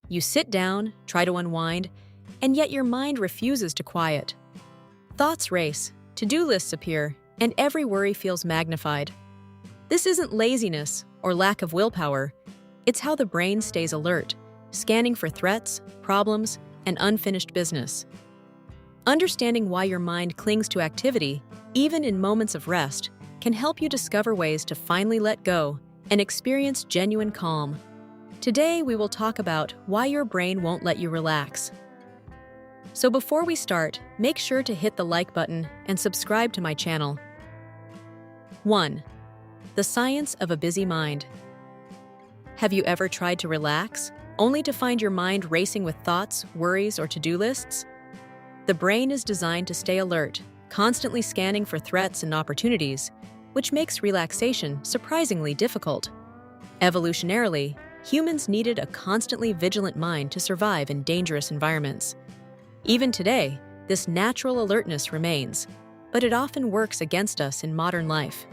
You sit down, try to unwind, and yet your mind refuses to quiet. Thoughts race, to-do lists appear, and every worry feels magnified. This isn't laziness or lack of willpower. It's how the brain stays alert, scanning for threats, problems, and unfinished business. Understanding why your mind clings to activity, even in moments of rest, can help you discover ways to finally let go and experience genuine calm. Today, we will talk about why your brain won't let you relax. So before we start, make sure to hit the like button and subscribe to my channel. 1. The science of a busy mind. Have you ever tried to relax, only to find your mind racing with thoughts, worries, or to-do lists? The brain is designed to stay alert, constantly scanning for threats and opportunities, which makes relaxation surprisingly difficult. Evolutionarily, humans needed a constantly vigilant mind to survive in dangerous environments. Even today, this natural alertness remains, but it often works against us in modern life.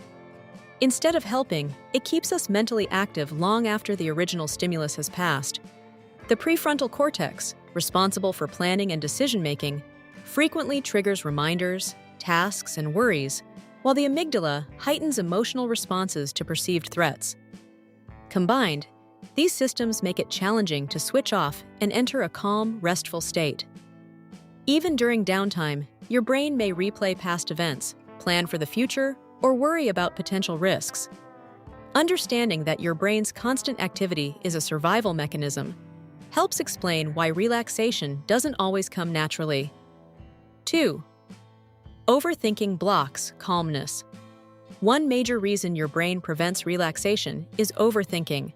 Instead of helping, it keeps us mentally active long after the original stimulus has passed. The prefrontal cortex, responsible for planning and decision-making, frequently triggers reminders, tasks, and worries, while the amygdala heightens emotional responses to perceived threats. Combined, these systems make it challenging to switch off and enter a calm, restful state. Even during downtime, your brain may replay past events, plan for the future, or worry about potential risks. Understanding that your brain's constant activity is a survival mechanism helps explain why relaxation doesn't always come naturally. 2. Overthinking blocks calmness. One major reason your brain prevents relaxation is overthinking.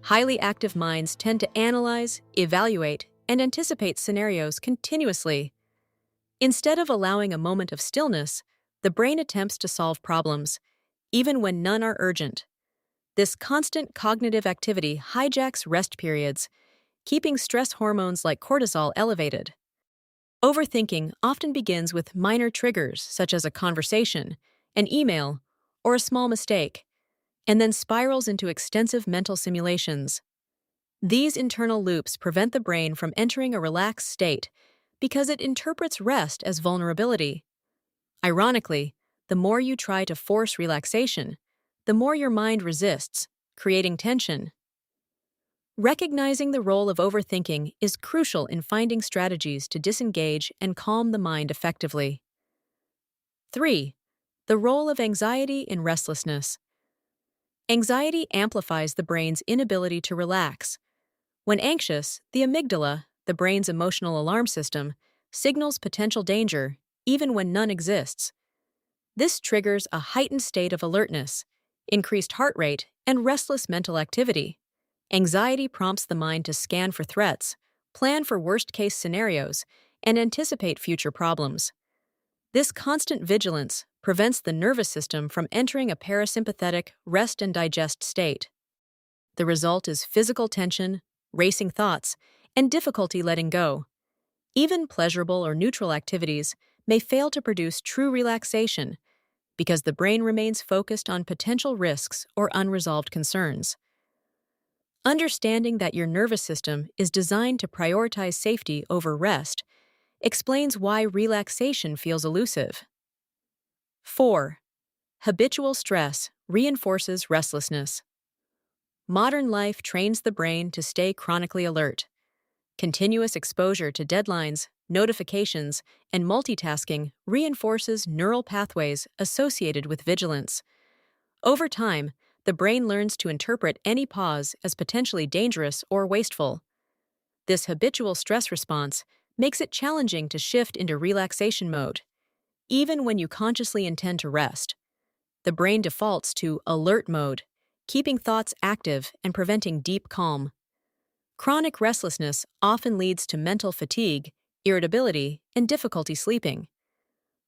Highly active minds tend to analyze, evaluate, and anticipate scenarios continuously. Instead of allowing a moment of stillness, the brain attempts to solve problems, even when none are urgent. This constant cognitive activity hijacks rest periods, keeping stress hormones like cortisol elevated. Overthinking often begins with minor triggers such as a conversation, an email, or a small mistake, and then spirals into extensive mental simulations. These internal loops prevent the brain from entering a relaxed state because it interprets rest as vulnerability. Ironically, the more you try to force relaxation, the more your mind resists, creating tension. Recognizing the role of overthinking is crucial in finding strategies to disengage and calm the mind effectively. 3. The role of anxiety in restlessness. Anxiety amplifies the brain's inability to relax. When anxious, the amygdala, the brain's emotional alarm system, signals potential danger, even when none exists. This triggers a heightened state of alertness, increased heart rate, and restless mental activity. Anxiety prompts the mind to scan for threats, plan for worst-case scenarios, and anticipate future problems. This constant vigilance prevents the nervous system from entering a parasympathetic rest and digest state. The result is physical tension, racing thoughts, and difficulty letting go. Even pleasurable or neutral activities may fail to produce true relaxation because the brain remains focused on potential risks or unresolved concerns. Understanding that your nervous system is designed to prioritize safety over rest explains why relaxation feels elusive. 4. Habitual stress reinforces restlessness. Modern life trains the brain to stay chronically alert. Continuous exposure to deadlines, notifications, and multitasking reinforces neural pathways associated with vigilance. Over time, the brain learns to interpret any pause as potentially dangerous or wasteful. This habitual stress response makes it challenging to shift into relaxation mode, even when you consciously intend to rest. The brain defaults to alert mode, keeping thoughts active and preventing deep calm. Chronic restlessness often leads to mental fatigue, irritability, and difficulty sleeping.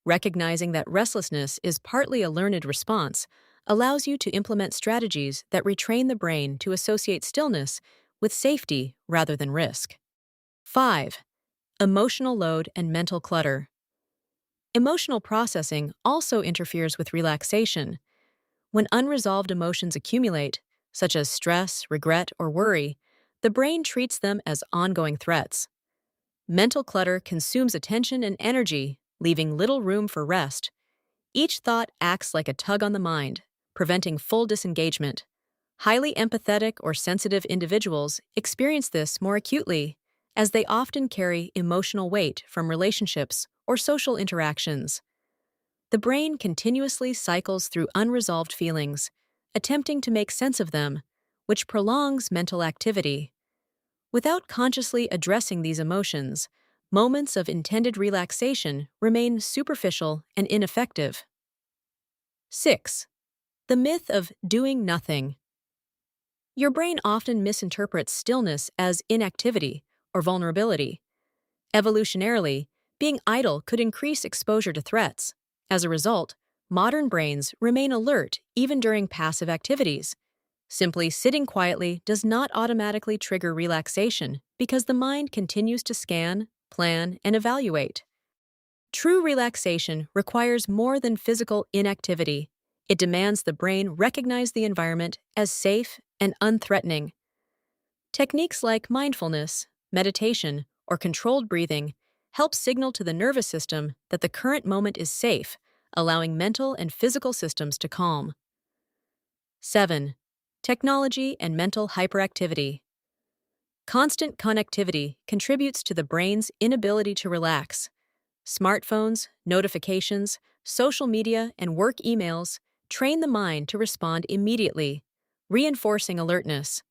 Recognizing that restlessness is partly a learned response allows you to implement strategies that retrain the brain to associate stillness with safety rather than risk. 5. Emotional load and mental clutter. Emotional processing also interferes with relaxation. When unresolved emotions accumulate, such as stress, regret, or worry, the brain treats them as ongoing threats. Mental clutter consumes attention and energy, leaving little room for rest. Each thought acts like a tug on the mind, preventing full disengagement. Highly empathetic or sensitive individuals experience this more acutely, as they often carry emotional weight from relationships or social interactions. The brain continuously cycles through unresolved feelings, attempting to make sense of them, which prolongs mental activity. Without consciously addressing these emotions, moments of intended relaxation remain superficial and ineffective. 6. The myth of doing nothing. Your brain often misinterprets stillness as inactivity or vulnerability. Evolutionarily, being idle could increase exposure to threats. As a result, modern brains remain alert even during passive activities. Simply sitting quietly does not automatically trigger relaxation because the mind continues to scan, plan, and evaluate. True relaxation requires more than physical inactivity. It demands the brain recognize the environment as safe and unthreatening. Techniques like mindfulness, meditation, or controlled breathing help signal to the nervous system that the current moment is safe, allowing mental and physical systems to calm. 7. Technology and mental hyperactivity. Constant connectivity contributes to the brain's inability to relax. Smartphones, notifications, social media, and work emails train the mind to respond immediately, reinforcing alertness.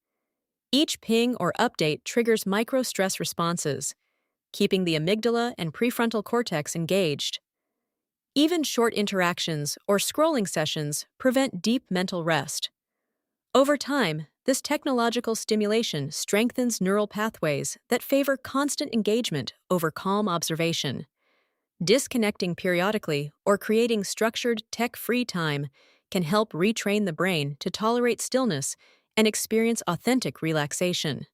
Each ping or update triggers micro-stress responses, keeping the amygdala and prefrontal cortex engaged. Even short interactions or scrolling sessions prevent deep mental rest. Over time, this technological stimulation strengthens neural pathways that favor constant engagement over calm observation. Disconnecting periodically or creating structured tech-free time can help retrain the brain to tolerate stillness and experience authentic relaxation.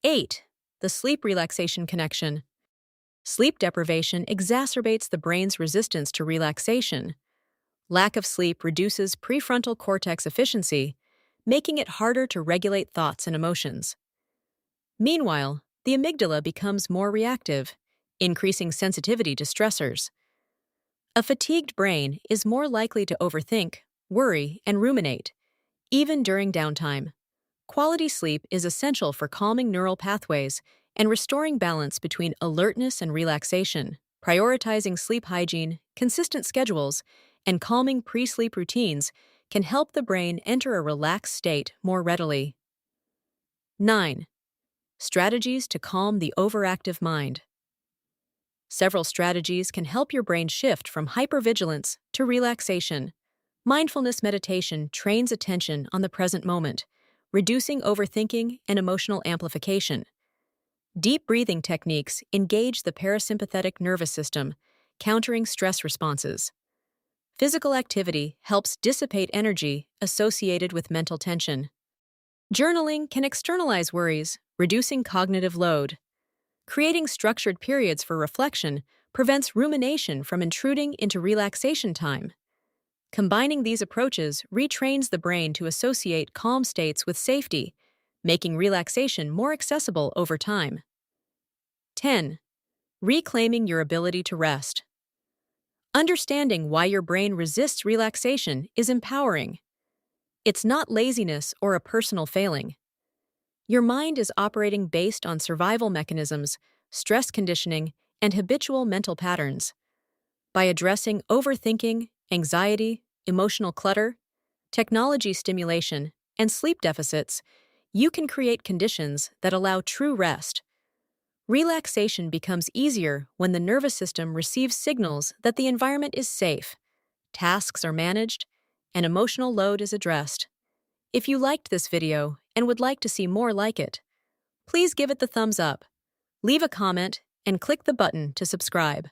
8. The sleep relaxation connection. Sleep deprivation exacerbates the brain's resistance to relaxation. Lack of sleep reduces prefrontal cortex efficiency, making it harder to regulate thoughts and emotions. Meanwhile, the amygdala becomes more reactive, increasing sensitivity to stressors. A fatigued brain is more likely to overthink, worry, and ruminate, even during downtime. Quality sleep is essential for calming neural pathways and restoring balance between alertness and relaxation. Prioritizing sleep hygiene, consistent schedules, and calming pre-sleep routines can help the brain enter a relaxed state more readily. 9. Strategies to calm the overactive mind. Several strategies can help your brain shift from hypervigilance to relaxation. Mindfulness meditation trains attention on the present moment, reducing overthinking and emotional amplification. Deep breathing techniques engage the parasympathetic nervous system, countering stress responses. Physical activity helps dissipate energy associated with mental tension. Journaling can externalize worries, reducing cognitive load. Creating structured periods for reflection prevents rumination from intruding into relaxation time. Combining these approaches retrains the brain to associate calm states with safety, making relaxation more accessible over time. 10. Reclaiming your ability to rest. Understanding why your brain resists relaxation is empowering. It's not laziness or a personal failing. Your mind is operating based on survival mechanisms, stress conditioning, and habitual mental patterns. By addressing overthinking, anxiety, emotional clutter, technology stimulation, and sleep deficits, you can create conditions that allow true rest. Relaxation becomes easier when the nervous system receives signals that the environment is safe, tasks are managed, and emotional load is addressed. If you liked this video and would like to see more like it, please give it the thumbs up, leave a comment, and click the button to subscribe.